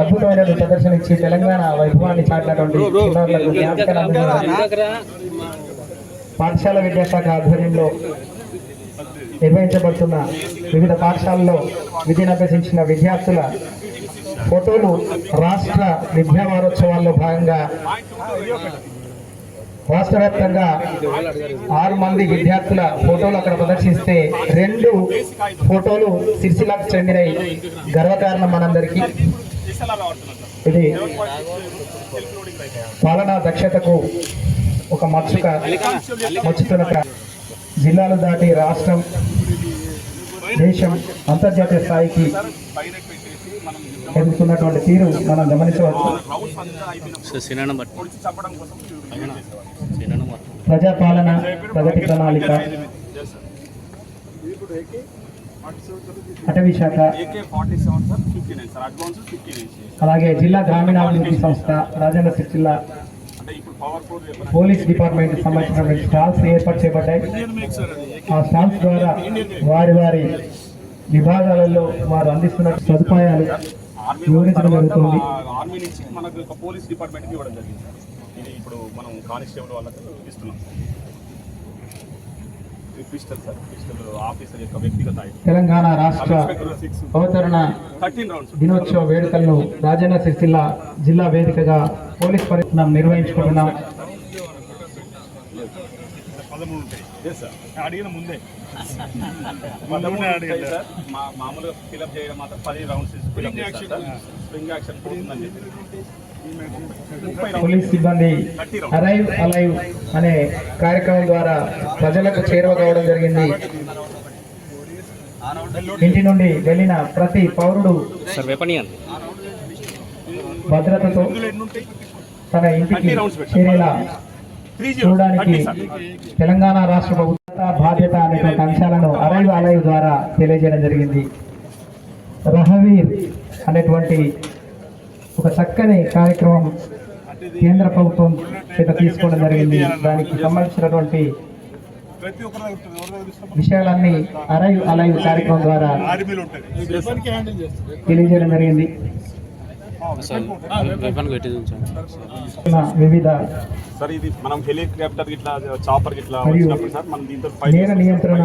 అద్భుతమైన ప్రదర్శన ఇచ్చి తెలంగాణ వైభవాన్ని చాటినటువంటి చిన్నారులకు పాఠశాల విద్యాశాఖ ఆధ్వర్యంలో నిర్వహించబడుతున్న వివిధ పాఠశాలల్లో విద్యను అభ్యసించిన విద్యార్థుల ఫోటోలు రాష్ట్ర విద్యా వారోత్సవాల్లో భాగంగా రాష్ట్ర వ్యాప్తంగా 6 మంది విద్యార్థుల ఫోటోలు అక్కడ ప్రదర్శిస్తే 2 ఫోటోలు సిరిసిల్లకు చెందిన గర్వకారణం మనందరికీ. ఇది పాలనా దక్షతకు ఒక మచ్చుతున్న జిల్లాలు దాటి రాష్ట్రం, దేశం, అంతర్జాతీయ స్థాయికి ఎదుగుతున్నటువంటి తీరు మనం గమనించవచ్చు. ప్రజాపాలన, ప్రగతి ప్రణాళిక, అటవీ శాఖ, అలాగే జిల్లా గ్రామీణాభివృద్ధి సంస్థ, రాజన్న సిరిసిల్ల పోలీస్ డిపార్ట్మెంట్ సంబంధించిన స్టాల్స్ ఏర్పాటు చేయబడ్డాయి. ఆ స్టాల్స్ ద్వారా వారి విభాగాలలో వారు అందిస్తున్న సదుపాయాలు వివరించడం జరుగుతుంది. ఆర్మీ నుంచి మనకు ఒక పోలీస్ డిపార్ట్మెంట్కి ఇవ్వడం జరిగింది సార్. ఇది ఇప్పుడు మనం కానిస్టేబుల్ వాళ్ళకి ఇస్తున్నాం sir. Pistol sir, pistol officer యొక్క వ్యక్తిగత. తెలంగాణ రాష్ట్ర అవతరణ దినోత్సవ వేడుకలను రాజన్న సిరిసిల్ల జిల్లా వేదికగా పోలీస్ పరిశ్రమ నిర్వహించుకుంటున్నాం. అడిగిన ముందే మామూలుగా ఫిల్అప్ చేయడం మాత్రం 10 రౌండ్స్ స్ప్రింగ్ యాక్షన్ పోతుందని చెప్పి పోలీస్ సిబ్బంది అరైవ్ అలైవ్ అనే కార్యక్రమం ద్వారా ప్రజలకు చేరువ కావడం జరిగింది. ఇంటి నుండి వెళ్ళిన ప్రతి పౌరుడు భద్రతతో తన ఇంటికి చేరేలా చూడడానికి తెలంగాణ రాష్ట్ర ప్రభుత్వ బాధ్యత అనేటువంటి అంశాలను అరైవ్ అలైవ్ ద్వారా తెలియజేయడం జరిగింది. రహవీర్ అనేటువంటి ఒక చక్కని కార్యక్రమం కేంద్ర ప్రభుత్వం చేత తీసుకోవడం జరిగింది. దానికి సంబంధించినటువంటి విషయాలన్నీ అరైవ్ అలైవ్ కార్యక్రమం ద్వారా తెలియజేయడం జరిగింది. వివిధ సార్ ఇది మనం హెలికాప్టర్ గిట్లా చాపర్ గిట్లా నేర నియంత్రణ